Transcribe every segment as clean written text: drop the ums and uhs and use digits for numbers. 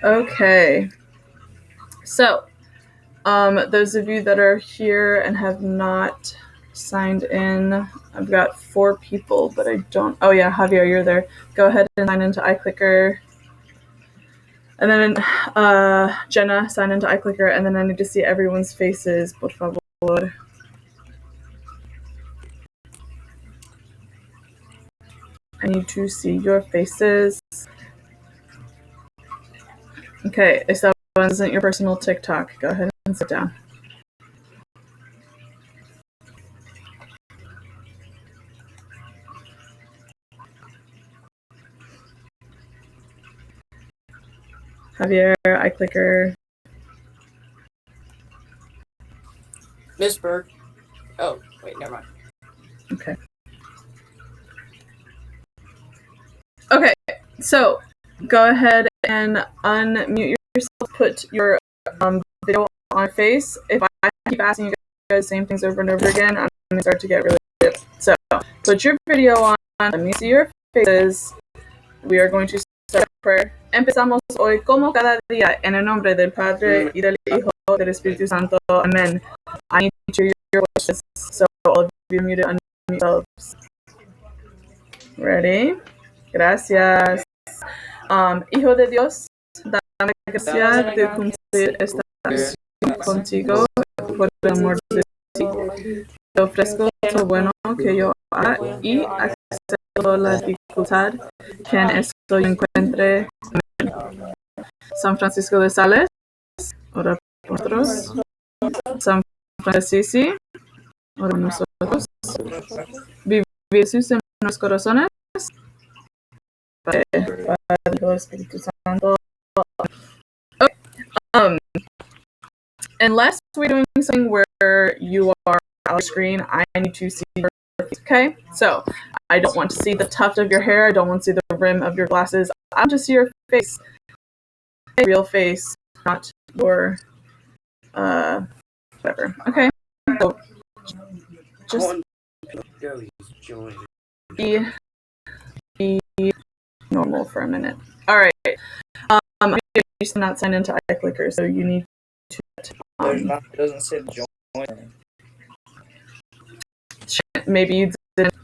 Okay. So, those of you that are here and have not signed in, I've got 4 people, but I don't. Oh yeah, Javier, you're there. Go ahead and sign into iClicker. And then Jenna, sign into iClicker, and then I need to see everyone's faces, por favor. I need to see your faces. Okay, if that isn't your personal TikTok, go ahead and sit down. Javier, iClicker. Miss Berg. Oh, wait, never mind. Okay. Okay, so go ahead and unmute yourself, put your video on your face. If I keep asking you guys the same things over and over again, I'm going to start to get really good. So put your video on, let me see your faces. We are going to start prayer. Empezamos hoy como cada día en el nombre del Padre y del Hijo y del Espíritu Santo. Amen. I need to hear your voices, so all of you need to unmute yourselves. Ready? Gracias. Hijo de Dios, dame gracia de cumplir esta misión contigo por el amor de ti. Te ofrezco lo bueno que yo haga y acepto la dificultad que en esto yo encuentre. San Francisco de Sales, ora por nosotros. San Francisco, ora por nosotros. Vive Jesús en nuestros corazones. Padre, Hijo, Espíritu Santo. Okay. Unless we're doing something where you are on the screen, I need to see your face, okay? So I don't want to see the tuft of your hair. I don't want to see the rim of your glasses. I want to see your face, real face, not your whatever. Okay, so just be normal for a minute. All right. You still not signed into iClicker, so you need to. It doesn't say join. Maybe you didn't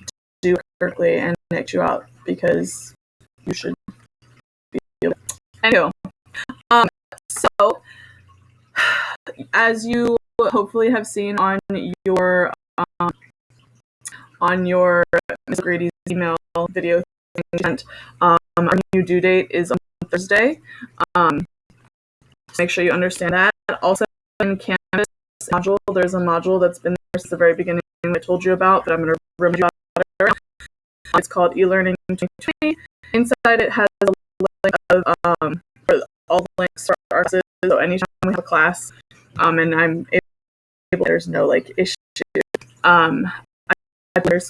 do it correctly and it kicked you out because you should be able to. Anyway, so as you hopefully have seen on your Ms. Grady's email video thing, our new due date is on Thursday. Make sure you understand that. Also, in Canvas module, there's a module that's been there since the very beginning I told you about, but I'm going to remind you about it. It's called eLearning 2020. Inside it has a link of all the links to our classes. So anytime we have a class, and I'm able, there's no issue. So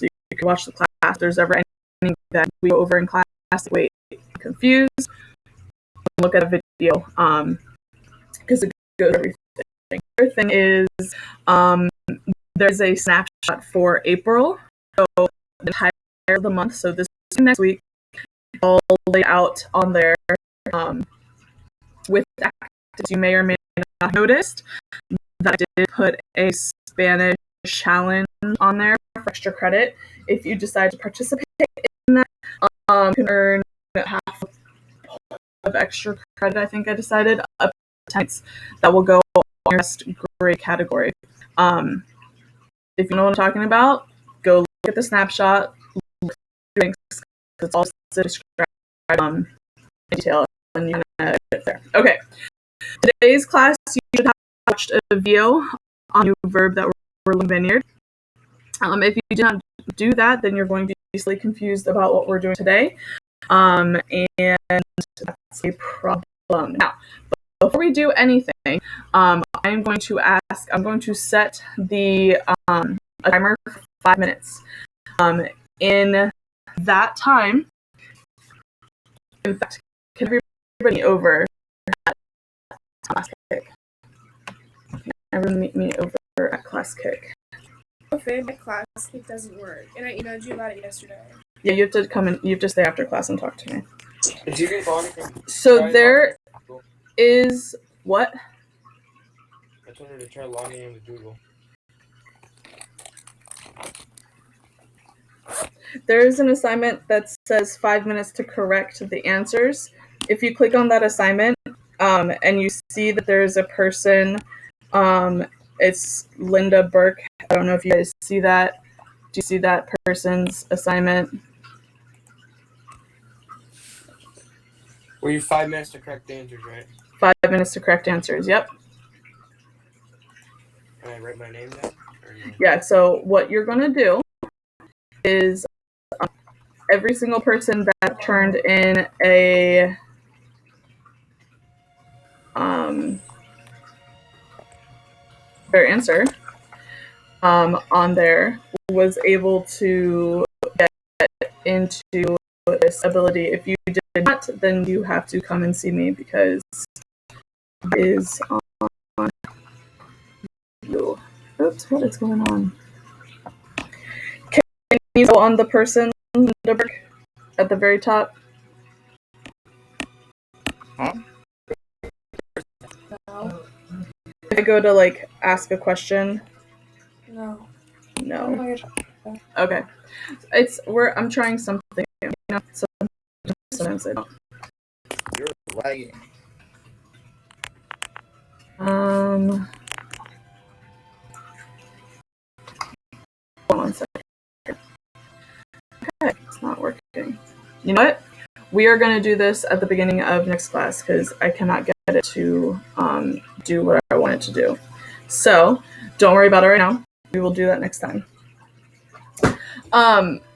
you can watch the class. If there's ever anything that we go over in class, wait, confused, look at a video. Because it goes everything. The other thing is there's a snapshot for April, so the entire of the month. So this next week, all laid out on there with activities. You may or may not have noticed that I did put a Spanish challenge on there for extra credit. If you decide to participate in that, you can earn half of extra credit. I think I decided up to 10 that will go on your best grade category. If you know what I'm talking about, go look at the snapshot. It's all described in detail, and you're gonna get there. Okay. Today's class, you should have watched a video on a new verb that we're learning Vineyard. If you do not do that, then you're going to be slightly confused about what we're doing today, and that's a problem. Now, before we do anything, I'm going to set the a timer for 5 minutes. In that time, in fact, can everybody over at Class Kick? Can everyone meet me over at Class Kick? Okay, my Class Kick doesn't work, and I emailed you about it yesterday. Yeah, you have to come in. You have to stay after class and talk to me. If you can call anything. So there is what? I told her to try logging in with Google. There is an assignment that says 5 minutes to correct the answers. If you click on that assignment, and you see that there's a person, it's Linda Burke. I don't know if you guys see that. Do you see that person's assignment? Were you 5 minutes to correct the answers, right? 5 minutes to correct answers, yep. Can I write my name down? Or no? Yeah, so what you're going to do is every single person that turned in a their answer on there was able to get into this ability. If you did not, then you have to come and see me because it is on you. Oops, what is going on? Can you go on the person at the very top? Huh? No. If I go to like ask a question, No. no. Okay, I'm trying something new. You know, sometimes I don't. You're lagging. Hold on a second. Okay, it's not working. You know what? We are going to do this at the beginning of next class because I cannot get it to do what I want it to do. So don't worry about it right now. We will do that next time.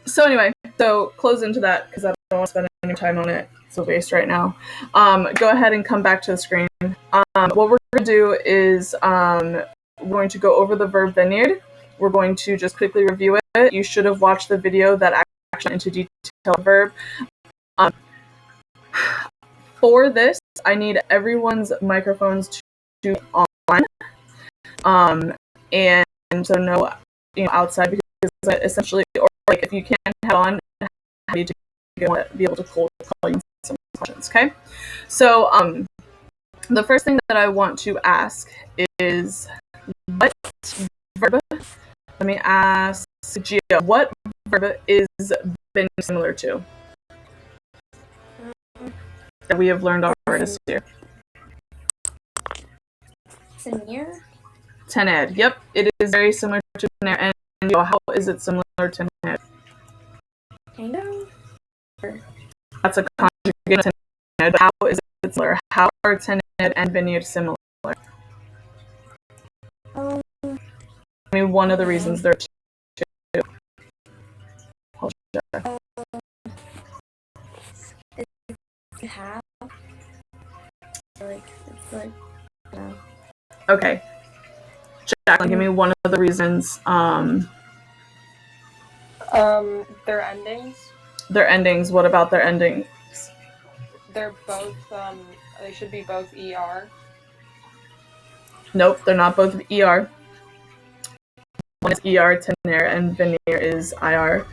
So anyway, so close into that because I don't want to spend any time on it. It's a waste right now. Go ahead and come back to the screen. What we're going to do is we're going to go over the verb venir. We're going to just quickly review it. You should have watched the video that actually went into detail verb. For this, I need everyone's microphones to be on, and so no, outside because essentially, or like if you can't have on, I need to be able to call you some questions. Okay, so the first thing that I want to ask is what verb? Let me ask Gio. What verb is been similar to that we have learned already this year? Tenir? Tener. Yep, it is very similar to tener. And how is it similar to tener? Kind of. That's a conjugate of tener. But how is it similar? How are tener and venir similar? I mean, one of the reasons they're two. Have. Like, it's like, no. Okay. Jacqueline, give me one of the reasons. Their endings. Their endings. What about their endings? They're both, they should be both ER. Nope, they're not both ER. One is ER, tener, and venir is IR.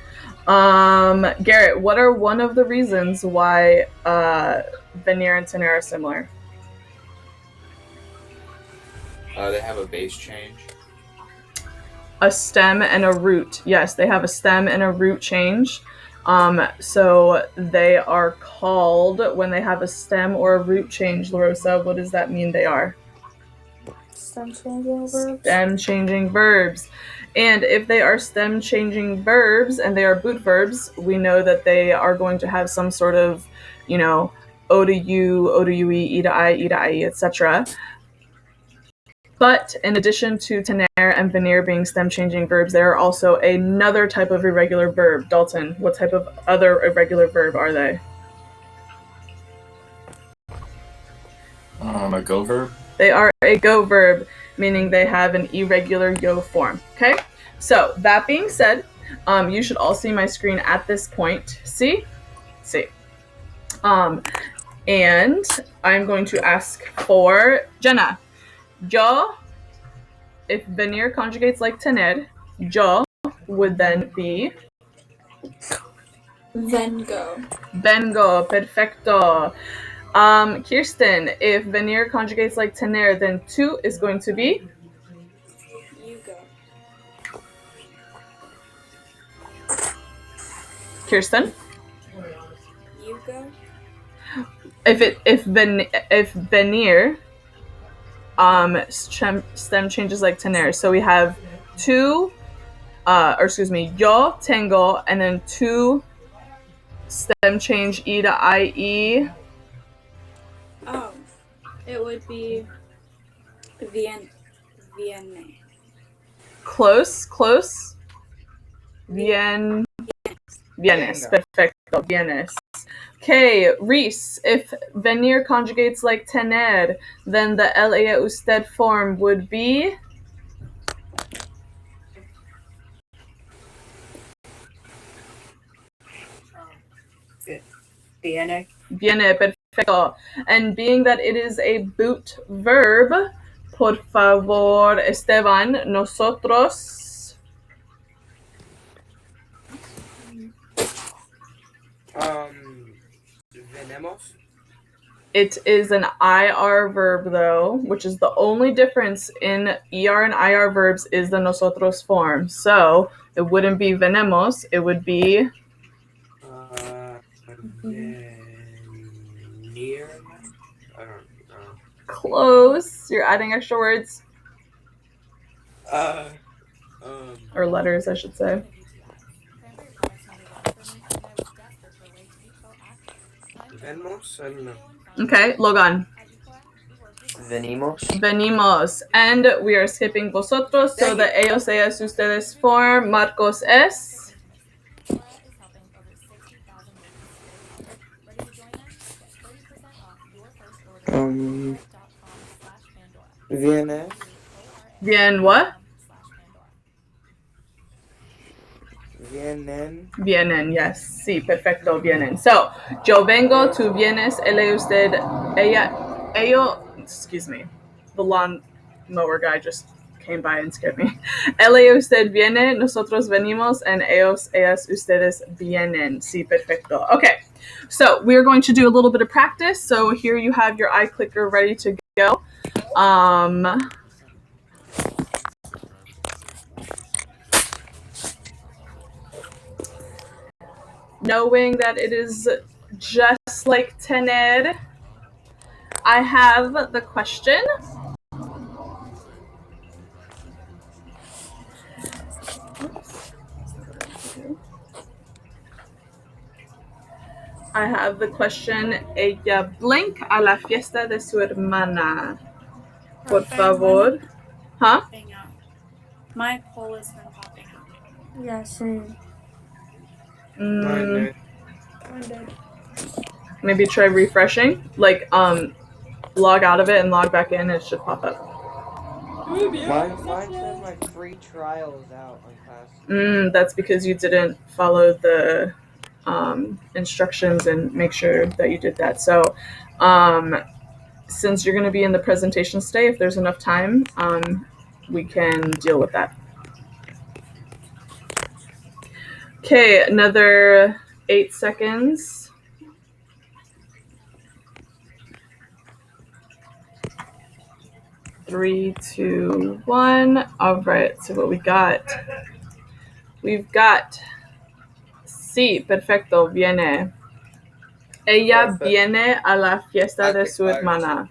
Garrett, what are one of the reasons why venir and tener are similar? They have a base change. A stem and a root. Yes, they have a stem and a root change. So they are called, when they have a stem or a root change, LaRosa, what does that mean they are? Stem changing verbs. Stem changing verbs. And if they are stem changing verbs and they are boot verbs, we know that they are going to have some sort of, O to U, O to UE, E to I, E, etc. But in addition to tener and venir being stem changing verbs, there are also another type of irregular verb. Dalton, what type of other irregular verb are they? A go verb. They are a go verb, meaning they have an irregular yo form. Okay? So that being said, you should all see my screen at this point. See? And I'm going to ask for Jenna. Yo, if venir conjugates like tener, yo would then be Then go. vengo. Perfecto. Kirsten, if venir conjugates like tener, then tu is going to be You go. Kirsten. You go. If venir stem changes like tener, so we have tu, yo tengo, and then tu stem change e to ie. Oh, it would be Vienne. Close. Vienes. Perfecto. Vienes. Okay, Reese, if venir conjugates like tener, then the ella usted form would be Viene. viene. Perfecto. And being that it is a boot verb, por favor, Esteban, nosotros. Venemos. It is an IR verb, though, which is the only difference in ER and IR verbs is the nosotros form. So it wouldn't be venemos, it would be Near. I don't know. close. You're adding extra words Um. or letters, I should say. Venmos. I don't know. Okay, Logan. Venimos. And we are skipping vosotros, so the ellos, ellas, ustedes form. Marcos es. Vienes. Bien what? Vienen, yes. Sí, perfecto, vienen. So, yo vengo, tú vienes, él, usted, ella, ello, excuse me. The lawn mower guy just came by and scared me. Él, usted viene, nosotros venimos, and ellos, ellas, ustedes vienen. Sí, perfecto. Okay, so we're going to do a little bit of practice. So here you have your iClicker ready to go. Knowing that it is just like tener, I have the question. I have the question. Ella blink a la fiesta de su hermana. Por favor. Huh? My poll has been popping up. Yeah, same. Mm, Mine did. maybe try refreshing. Like, log out of it and log back in. It should pop up. Mine says my free trial is out on class. That's because you didn't follow the instructions and make sure that you did that. So, since you're going to be in the presentation today, if there's enough time, we can deal with that. Okay, another 8 seconds. Three, two, one. All right, so what we got? We've got sí, perfecto, viene. Ella viene a la fiesta de su hermana.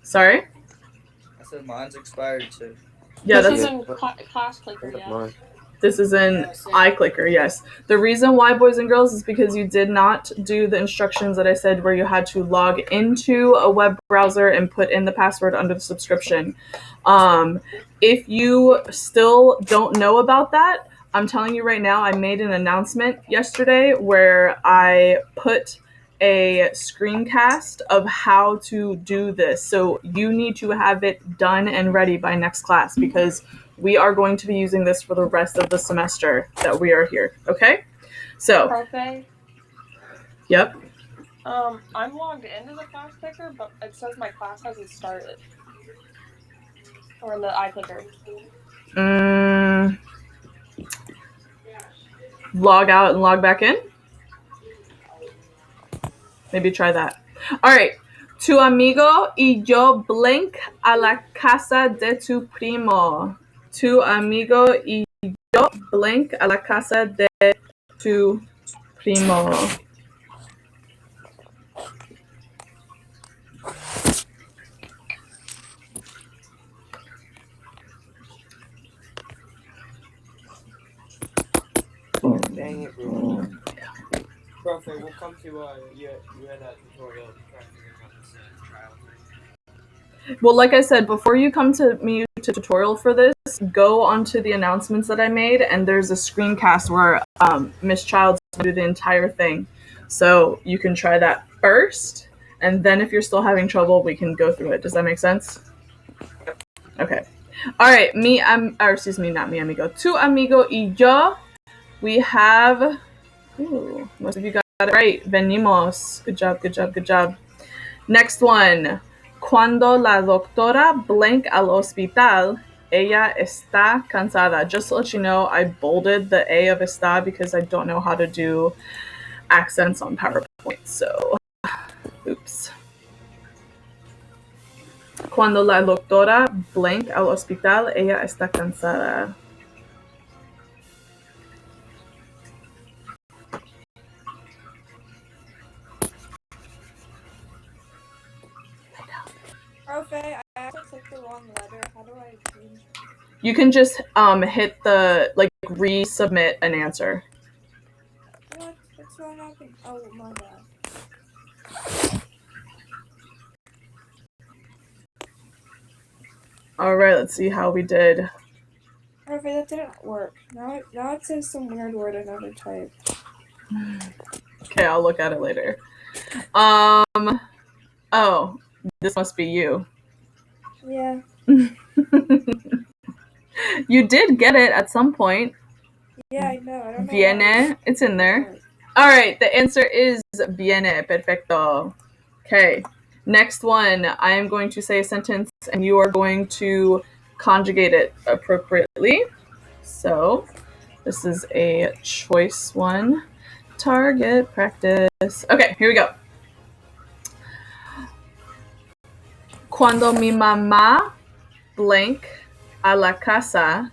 Sorry? I said mine's expired too. Yeah, This that's is in class clicker, yeah. This is an iClicker, yes. The reason why, boys and girls, is because you did not do the instructions that I said where you had to log into a web browser and put in the password under the subscription. If you still don't know about that, I'm telling you right now, I made an announcement yesterday where I put a screencast of how to do this. So you need to have it done and ready by next class because we are going to be using this for the rest of the semester that we are here. Okay? So, Profe, yep. I'm logged into the class clicker, but it says my class hasn't started. Or in the iClicker. Log out and log back in. Maybe try that. All right. Tu amigo y yo blink a la casa de tu primo. Tu amigo y yo blink a la casa de tu primo. Dang it, Ruby. Profe, we'll come to you had that tutorial to try figuring out this trial thing. Well, like I said, before you come to me to tutorial for this, go onto the announcements that I made, and there's a screencast where Miss Child's going to do the entire thing. So you can try that first, and then if you're still having trouble, we can go through it. Does that make sense? Okay. All right. Not mi amigo. Tu amigo y yo. We have. Ooh, most of you got it right. Venimos. Good job. Good job. Good job. Next one. Cuando la doctora blank al hospital, ella está cansada. Just to let you know, I bolded the A of está because I don't know how to do accents on PowerPoint. So, oops. Cuando la doctora blank al hospital, ella está cansada. Profe, I also clicked the wrong letter. How do I change? You can just hit the resubmit an answer. What? What's wrong happening? Oh my god. All right, let's see how we did. Profe, that didn't work. Now it says some weird word I never typed. Okay, I'll look at it later. Oh, this must be you. Yeah. You did get it at some point. Yeah, I know. I don't know. Viene, it's in there. All right, the answer is viene. Perfecto. Okay, next one. I am going to say a sentence, and you are going to conjugate it appropriately. So, this is a choice one. Target practice. Okay, here we go. Cuando mi mamá blank a la casa,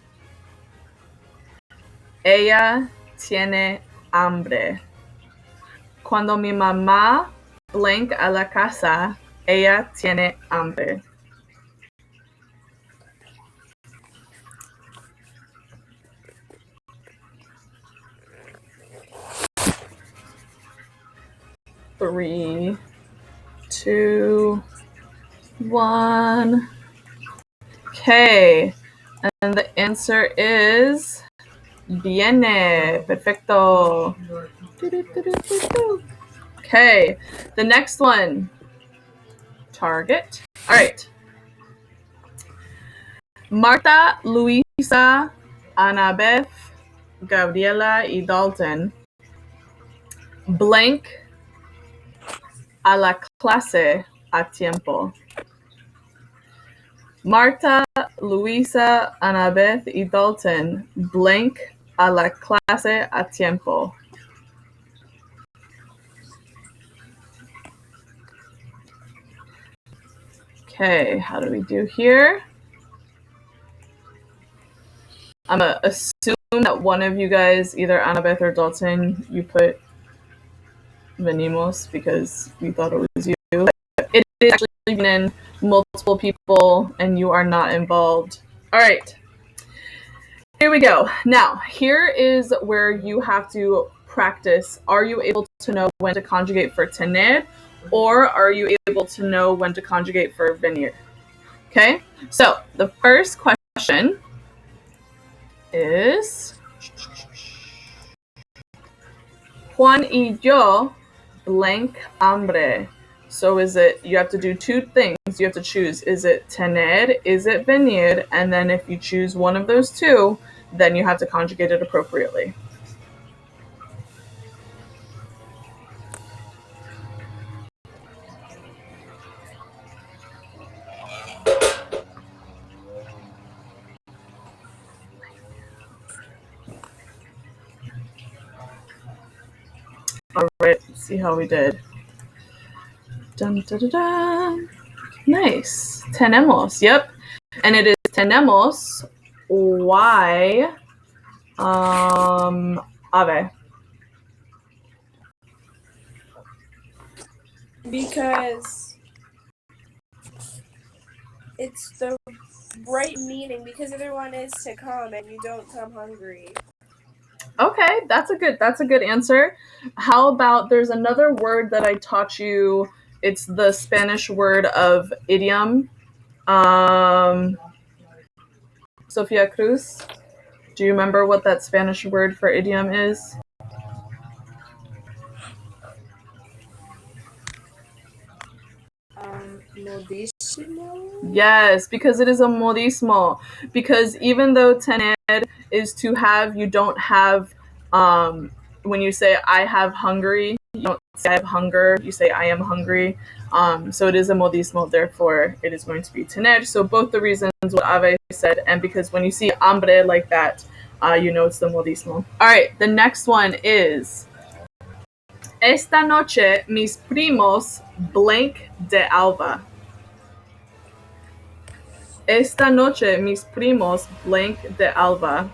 ella tiene hambre. Cuando mi mamá blank a la casa, ella tiene hambre. Three, two, one. Okay, and the answer is viene. Perfecto. Okay, the next one. Target. All right. Marta, Luisa, Annabeth, Gabriela, y Dalton blank a la clase a tiempo. Marta, Luisa, Annabeth, y Dalton blank a la clase a tiempo. Okay, how do we do here? I'm going to assume that one of you guys, either Annabeth or Dalton, you put venimos because we thought it was you. It is actually in multiple people and you are not involved. All right. Here we go. Now, here is where you have to practice. Are you able to know when to conjugate for tener, or are you able to know when to conjugate for venir? Okay, so the first question is Juan y yo blank hambre. So is it, you have to do two things. You have to choose, is it tener, is it venir? And then if you choose one of those two, then you have to conjugate it appropriately. All right, let's see how we did. Dun, da, da, da. Nice. Tenemos. Yep. And it is tenemos y ave. Because it's the right meaning, because the other one is to come and you don't come hungry. Okay, that's a good answer. How about there's another word that I taught you. It's the Spanish word of idiom. Sophia Cruz, do you remember what that Spanish word for idiom is? Modissimo? Yes, because it is a modismo. Because even though tener is to have, you don't have, when you say I have hungry, you don't say I have hunger, you say I am hungry. So it is a modismo, therefore it is going to be tener. So both the reasons what Ave said, and because when you see hambre like that, you know it's the modismo. All right, the next one is Esta noche mis primos blank de alba. Esta noche mis primos blank de alba.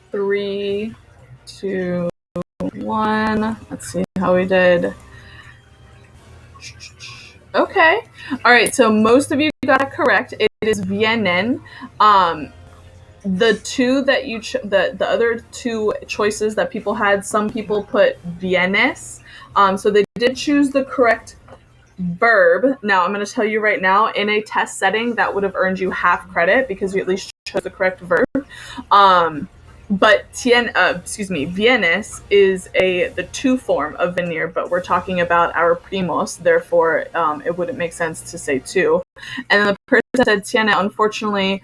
Three, two, one. Let's see how we did. Okay. All right. So most of you got it correct. It is vienen. The two that you the other two choices that people had, some people put vienes. So they did choose the correct verb. Now I'm going to tell you right now, in a test setting, that would have earned you half credit because you at least chose the correct verb. But vienes is the to form of venir, but we're talking about our primos, therefore it wouldn't make sense to say to. And then the person said tiene. Unfortunately,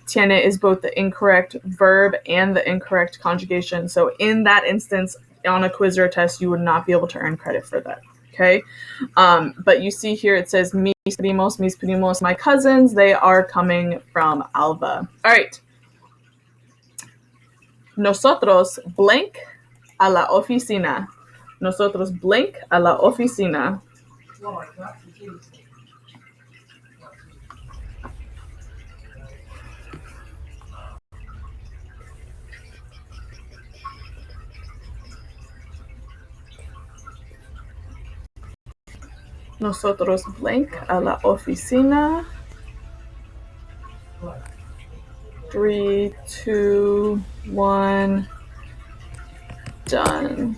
tiene is both the incorrect verb and the incorrect conjugation. So in that instance, on a quiz or a test, you would not be able to earn credit for that. Okay, but you see here it says mis primos, my cousins, they are coming from Alba. All right. Nosotros blank a la oficina. Nosotros blank a la oficina. Nosotros blank a la oficina. 3, 2, 1. Done.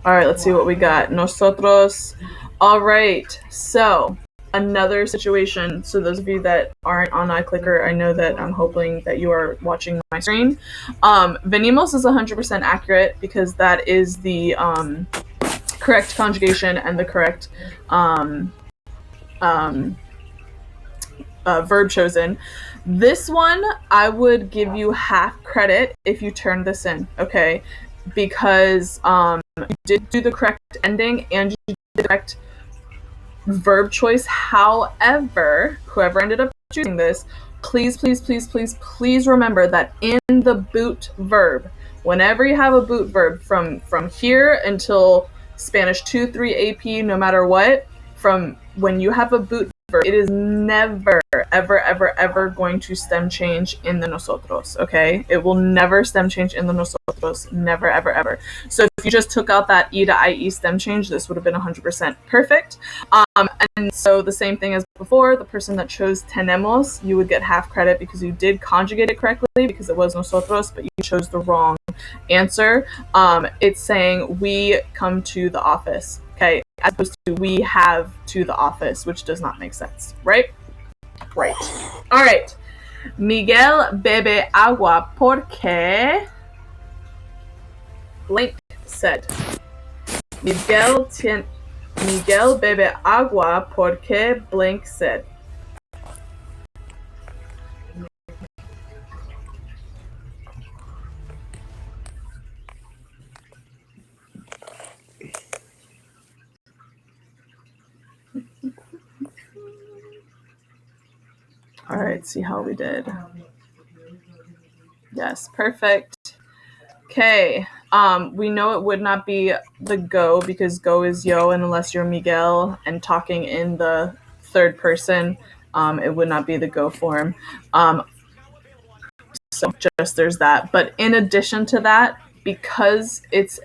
All right, let's see what we got. Nosotros. All right, so another situation. So those of you that aren't on iClicker, I know that I'm hoping that you are watching my screen. Venimos is 100% accurate because that is the correct conjugation and the correct verb chosen. This one, I would give you half credit if you turn this in, okay? Because you did do the correct ending and you did the correct verb choice. However, whoever ended up choosing this, please remember that in the boot verb, whenever you have a boot verb from here until Spanish 2, 3 AP, no matter what, from when you have a boot verb, it is never, ever going to stem change in the nosotros, okay? It will never stem change in the nosotros, never, ever. So if you just took out that E to IE stem change, this would have been 100% perfect. And so the same thing as before, the person that chose tenemos, you would get half credit because you did conjugate it correctly because it was nosotros, but you chose the wrong answer. It's saying we come to the office, okay, as opposed to we have to the office, which does not make sense, right? Right. All right. Miguel bebe agua porque blank said. Miguel bebe agua porque blank said. All right, see how we did. Yes, perfect. Okay, we know it would not be the go because go is yo, and unless you're Miguel and talking in the third person, it would not be the go form. So just there's that. But in addition to that, because it's,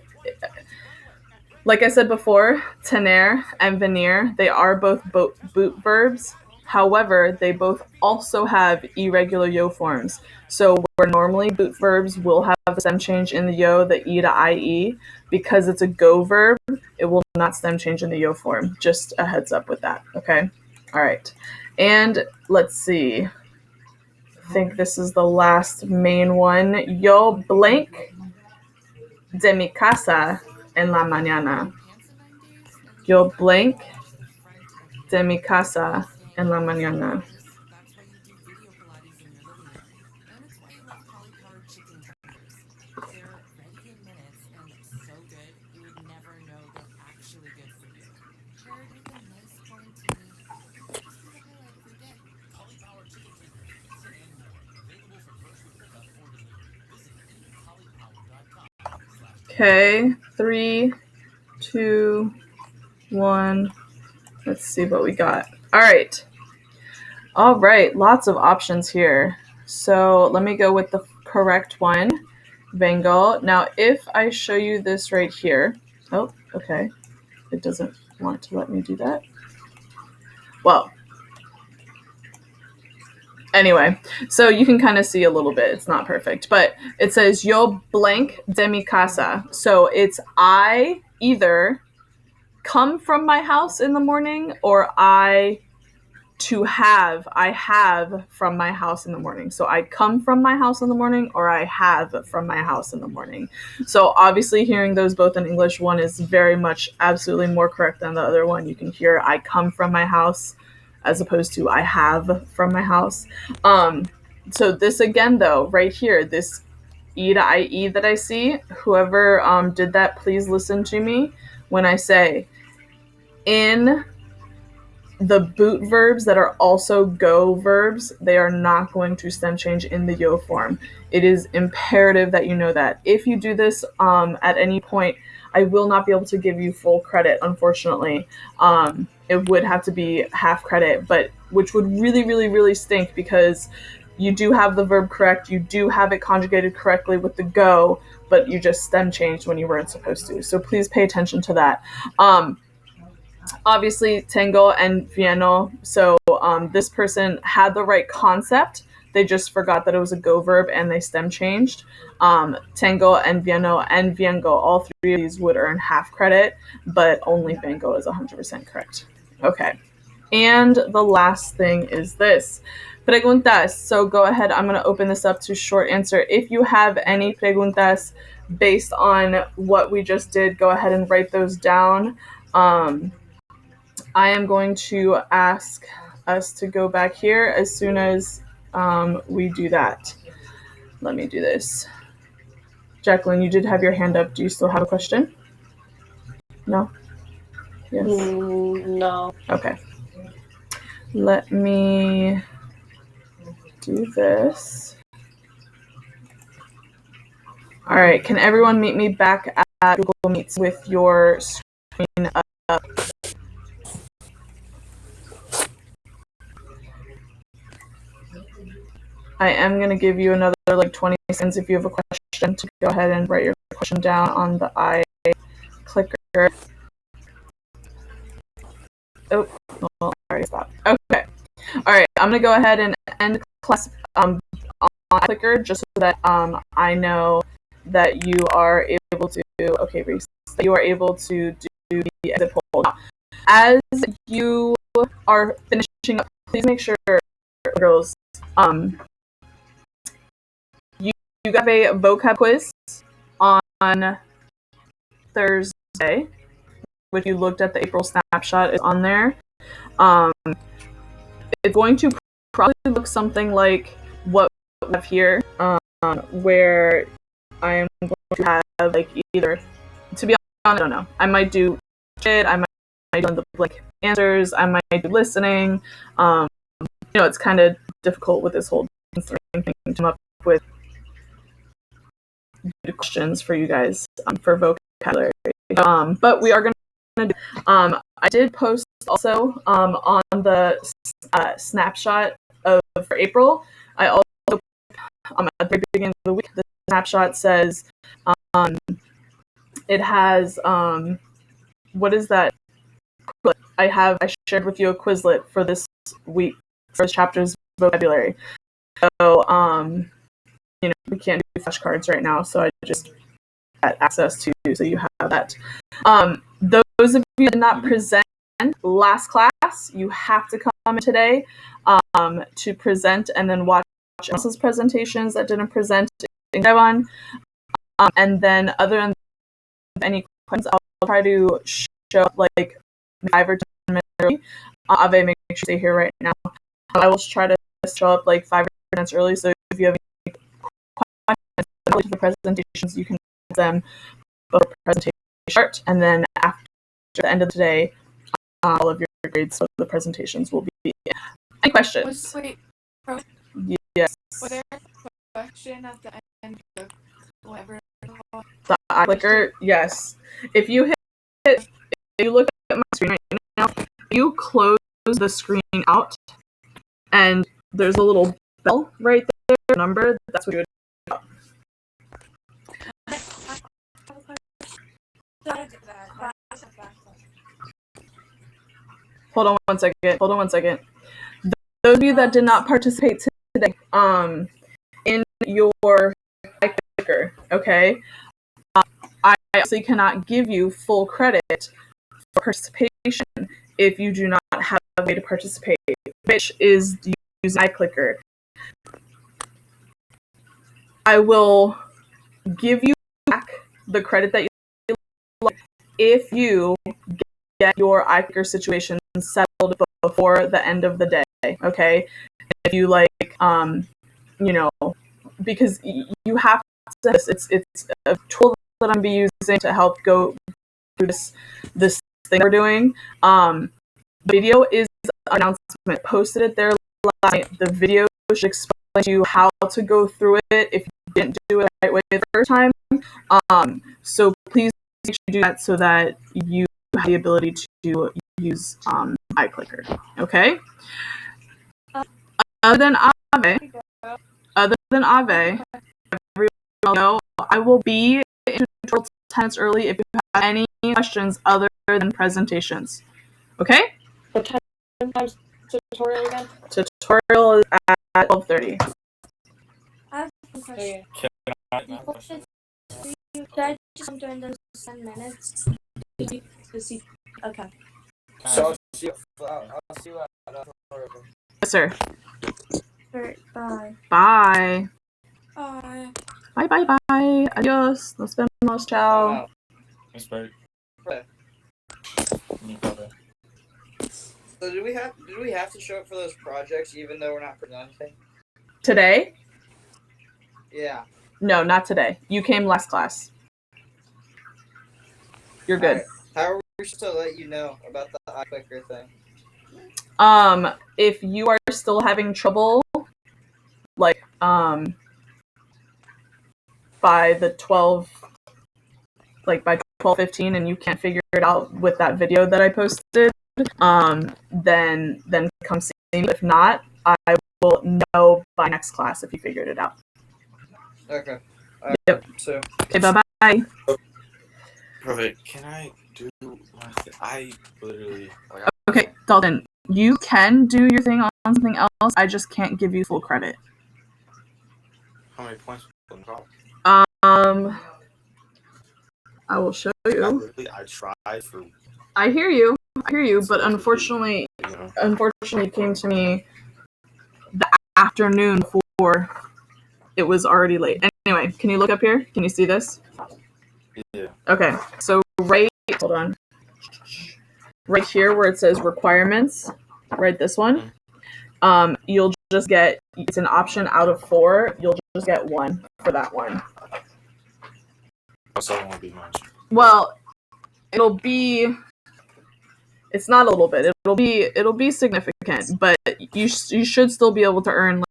like I said before, tener and venir, they are both boot verbs. However, they both also have irregular yo forms. So where normally boot verbs will have the stem change in the yo, the e to ie, because it's a go verb, it will not stem change in the yo form. Just a heads up with that, okay? All right. And let's see. I think this is the last main one. Yo blank de mi casa en la mañana. Yo blank de mi casa en la mañana. Okay, 3, 2, 1. Let's see what we got. All right, lots of options here. So let me go with the correct one, Bengal. Now, if I show you this right here, oh, okay, it doesn't want to let me do that. Well, anyway, so you can kind of see a little bit. It's not perfect, but it says yo blank de mi casa. So it's I either come from my house in the morning or I have from my house in the morning. So I come from my house in the morning or I have from my house in the morning. So obviously hearing those both in English, one is very much absolutely more correct than the other one. You can hear I come from my house as opposed to I have from my house. So this again though, right here, this E to IE that I see, whoever did that, please listen to me when I say in the boot verbs that are also go verbs, they are not going to stem change in the yo form. It is imperative that you know that. If you do this at any point, I will not be able to give you full credit, unfortunately. It would have to be half credit, but which would really, really, really stink because you do have the verb correct, you do have it conjugated correctly with the go, but you just stem changed when you weren't supposed to. So please pay attention to that. Obviously, tengo and vieno. So this person had the right concept. They just forgot that it was a go verb and they stem changed. Tengo and viengo, all three of these would earn half credit, but only vengo is 100% correct. Okay. And the last thing is this. Preguntas. So go ahead. I'm going to open this up to short answer. If you have any preguntas based on what we just did, go ahead and write those down. I am going to ask us to go back here as soon as we do that. Let me do this. Jacqueline, you did have your hand up. Do you still have a question? No? Yes? No. Okay. Let me do this. All right. Can everyone meet me back at Google Meets with your screen up? I am going to give you another 20 seconds if you have a question to go ahead and write your question down on the I clicker. Oh, well, I already stopped. Okay. All right. I'm going to go ahead and end class on clicker just so that I know that you are able to, okay, Reese, that you are able to do the exit poll. Now, as you are finishing up, please make sure, girls, you got a vocab quiz on Thursday, which you looked at the April snapshot is on there. It's going to probably look something like what we have here, where I am going to have either, to be honest, I don't know. I might do shit, I might do the blank answers, I might do listening. It's kind of difficult with this whole thing to come up with good questions for you guys for vocabulary. But we are going to do. I did post also on the snapshot for April. I also at the very beginning of the week, the snapshot says it has what is that? I shared with you a Quizlet for this week, first chapter's vocabulary. So we can't do flashcards right now, so I just had access to, so you have that. Those of you that did not present last class, you have to come today to present and then watch Elsa's presentations that didn't present in Taiwan. And then other than any questions, I'll try to show up like 5 or 10 minutes early. Ave, make sure you stay here right now. I will try to show up like 5 or 10 minutes early, so if you have any questions for the presentations, you can ask them before presentation start, and then after the end of the day, all of your grades for the presentations will be. Any questions? Wait, yes. was there a question at the end of whatever? The eye clicker, yes. If you look at my screen right now, if you close the screen out, and there's a little bell right there, number, that's what you would. Hold on one second. Those of you that did not participate today, in your eye clicker, okay, I obviously cannot give you full credit for participation if you do not have a way to participate, which is using iClicker. I will give you back the credit that you like if you get your iClicker situation settled before the end of the day, okay? If you because you have to, it's a tool that I'm be using to help go through this thing we're doing. The video is an announcement. Posted it there last night. The video should explain to you how to go through it if you didn't do it the right way the first time. So please make sure you do that so that you have the ability to use iClicker. Okay. Other than Ave, everyone know I will be in tutorial 10 minutes early if you have any questions other than presentations. Okay? What time's tutorial again? Tutorial is at 12:30. I have a question. Okay. Should I just come during those 10 minutes? Okay. So I'll see you at tutorial. Yes, sir. Alright, bye. Bye. Bye. Bye, bye, bye. Adios. Nos vemos. Ciao. Thanks, Bert. Right. So did we have to show up for those projects even though we're not presenting? Today? Yeah. No, not today. You came last class. You're good. Right. How are we supposed to let you know about the iClicker thing? If you are still having trouble, like, by the 12:15 and you can't figure it out with that video that I posted, then come see me. If not, I will know by next class if you figured it out. Okay. Yep. So. Okay, bye-bye. Perfect. Can I do my thing? I literally... Okay, Dalton, you can do your thing on something else. I just can't give you full credit. How many points will it drop? I will show you. I tried for... I hear you, but unfortunately, it came to me the afternoon before it was already late. Anyway, can you look up here? Can you see this? Yeah. Okay, so hold on. Right here where it says requirements, right, this one, you'll just get, it's an option out of 4, you'll just get 1 for that one. So it won't be much. Well, it's not a little bit, it'll be significant, but you should still be able to earn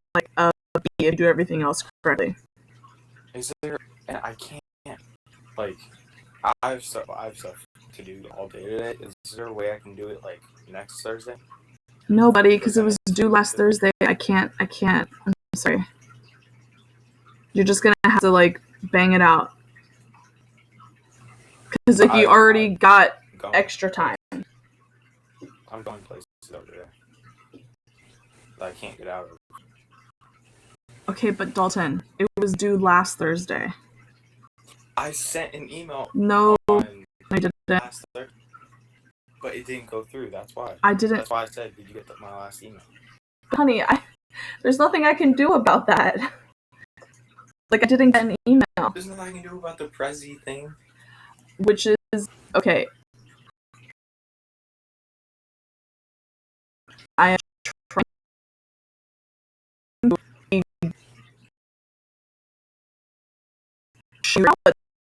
B if you do everything else correctly. Is there? And I can't. Like, I have stuff to do all day today. Is there a way I can do it like next Thursday? Nobody, because it was due last Thursday. I can't. I'm sorry. You're just gonna have to like bang it out. Because like you already got extra time. I'm going places over there that I can't get out of. Okay, but Dalton, it was due last Thursday. I sent an email No, on I didn't. last Thursday, but it didn't go through. That's why. I didn't. That's why I said, did you get my last email? Honey, there's nothing I can do about that. Like, I didn't get an email. There's nothing I can do about the Prezi thing. Which is, okay. I am trying to figure out what